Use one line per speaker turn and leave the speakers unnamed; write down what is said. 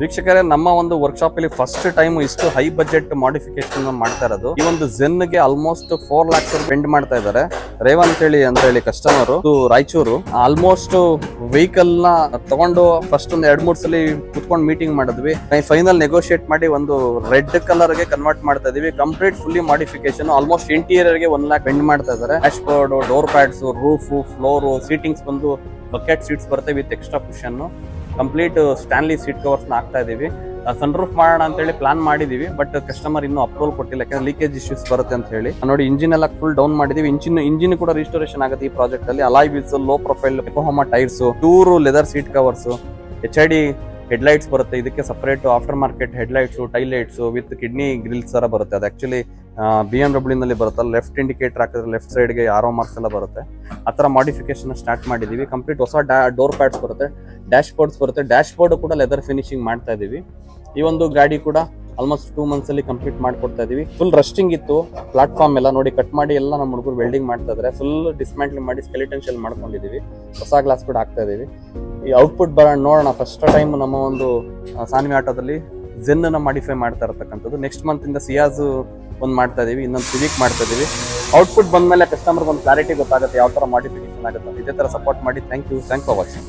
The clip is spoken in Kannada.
ವೀಕ್ಷಕರೇ, ನಮ್ಮ ಒಂದು ವರ್ಕ್ಶಾಪ್ ಅಲ್ಲಿ ಫಸ್ಟ್ ಟೈಮ್ ಇಷ್ಟು ಹೈ ಬಜೆಟ್ ಮಾಡಿಫಿಕೇಶನ್ ಮಾಡ್ತಾ ಇರೋದು. ಈ ಒಂದು ಝೆನ್ ಗೆ ಆಲ್ಮೋಸ್ಟ್ 4 lakhs ಸ್ಪೆಂಡ್ ಮಾಡ್ತಾ ಇದ್ದಾರೆ. ರೇವಂತ್ ಅಂತ ಹೇಳಿ ಕಸ್ಟಮರ್ ರಾಯಚೂರು. ಆಲ್ಮೋಸ್ಟ್ ವೆಹಿಕಲ್ ನ ತಗೊಂಡು ಫಸ್ಟ್ ಒಂದು 2-3 ಸಲ ಕುತ್ಕೊಂಡು ಮೀಟಿಂಗ್ ಮಾಡಿದ್ವಿ. ಫೈನಲ್ ನೆಗೋಷಿಯೇಟ್ ಮಾಡಿ ಒಂದು ರೆಡ್ ಕಲರ್ ಗೆ ಕನ್ವರ್ಟ್ ಮಾಡ್ತಾ ಇದೀವಿ. Complete fully modification. Almost interior ಗೆ 1 lakh ಸ್ಪೆಂಡ್ ಮಾಡ್ತಾ ಇದ್ದಾರೆ. Dashboard, door pads, roof, floor, seatings ಬಂದು ಬಕೆಟ್ ಸೀಟ್ಸ್ ಬರುತ್ತೆ with extra cushion. Complete Stanley seat covers ನ ಹಾಕ್ತಾ ಇದೀವಿ. ಸನ್ ರೂಫ್ ಮಾಡೋಣ ಅಂತ ಹೇಳಿ ಪ್ಲಾನ್ ಮಾಡಿದೀವಿ, ಬಟ್ ಕಸ್ಟಮರ್ ಇನ್ನೂ ಅಪ್ರೂವಲ್ ಕೊಟ್ಟಿಲ್ಲ, ಯಾಕಂದ್ರೆ ಲೀಕೇಜ್ ಇಶ್ಯೂಸ್ ಬರುತ್ತೆ ಅಂತ ಹೇಳಿ. ನೋಡಿ, ಇಂಜಿನ್ ಎಲ್ಲ ಫುಲ್ ಡೌನ್ ಮಾಡಿದೀವಿ. ಇಂಜಿನ್ ಕೂಡ ರಿಸ್ಟೋರೇಷನ್ ಆಗುತ್ತೆ ಈ ಪ್ರಾಜೆಕ್ಟ್ ಅಲ್ಲಿ. Alloy wheels, low profile Yokohama tyres, 2 leather seat covers, HID headlights ಬರುತ್ತೆ. ಇದಕ್ಕೆ separate aftermarket headlights, taillights with kidney grills ತರ ಬರುತ್ತೆ. ಅದು ಆಕ್ಚುಲಿ BMW ನಲ್ಲಿ ಬರುತ್ತಲ್ಲ, ಲೆಫ್ಟ್ ಇಂಡಿಕೇಟರ್ ಹಾಕಿದ್ರೆ ಲೆಫ್ಟ್ ಸೈಡ್ ಗೆ ಆರೋ ಮಾರ್ಕ್ಸ್ ಎಲ್ಲ ಬರುತ್ತೆ. ಆ ತರ ಮಾಡಿಫಿಕೇಶನ್ ಸ್ಟಾರ್ಟ್ ಮಾಡಿದೀವಿ. ಕಂಪ್ಲೀಟ್ ಹೊಸ ಡೋರ್ ಪ್ಯಾಡ್ಸ್ ಬರುತ್ತೆ, ಡ್ಯಾಶ್ ಬೋರ್ಡ್ಸ್ ಬರುತ್ತೆ. ಡ್ಯಾಶ್ ಬೋರ್ಡ್ ಕೂಡ ಲೆದರ್ ಫಿನಿಶಿಂಗ್ ಮಾಡ್ತಾ ಇದೀವಿ. ಈ ಒಂದು ಗಾಡಿ ಕೂಡ ಆಲ್ಮೋಸ್ಟ್ 2 months ಅಲ್ಲಿ ಕಂಪ್ಲೀಟ್ ಮಾಡ್ಕೊಡ್ತಾ ಇದೀವಿ. ಫುಲ್ ರಸ್ಟಿಂಗ್ ಇತ್ತು ಪ್ಲಾಟ್ಫಾರ್ಮ್ ಎಲ್ಲ. ನೋಡಿ, ಕಟ್ ಮಾಡಿ ಎಲ್ಲ ನಮ್ಮ ಹುಡುಗರು ವೆಲ್ಡಿಂಗ್ ಮಾಡ್ತಾ ಇದಾರೆ. ಫುಲ್ ಡಿಸ್ಮ್ಯಾಂಟ್ಲಿಂಗ್ ಮಾಡಿ ಸ್ಕೆಲಿಟನ್ ಶೆಲ್ ಮಾಡ್ಕೊಂಡಿದೀವಿ. ಹೊಸ ಗ್ಲಾಸ್ ಕೂಡ ಹಾಕ್ತಾ ಇದೀವಿ. ಈ ಔಟ್ಪುಟ್ ನೋಡೋಣ. ಫಸ್ಟ್ ಟೈಮ್ ನಮ್ಮ ಒಂದು ಸಾನ್ವಿ ಆಟೋದಲ್ಲಿ ಝೆನ್ ನ ಮಾಡಿಫೈ ಮಾಡ್ತಾ ಇರತಕ್ಕಂಥದ್ದು. ನೆಕ್ಸ್ಟ್ ಮಂತ್ ಇಂದ ಸಿಯಾಜ್ ಒಂದು ಮಾಡ್ತಾ ಇದೀವಿ, ಇನ್ನೊಂದು ಸಿವಿಕ್ ಮಾಡ್ತಾ ಇದೀವಿ. ಔಟ್ಪುಟ್ ಬಂದ್ಮೇಲೆ ಕಸ್ಟಮರ್ ಒಂದು ಕ್ಲಾರಿಟಿ ಗೊತ್ತಾಗುತ್ತೆ ಯಾವ ತರ ಮಾಡಿಫಿಕೇಶನ್ ಆಗುತ್ತೆ. ಇದೇ ತರ ಸಪೋರ್ಟ್ ಮಾಡಿ. Thank you for watching.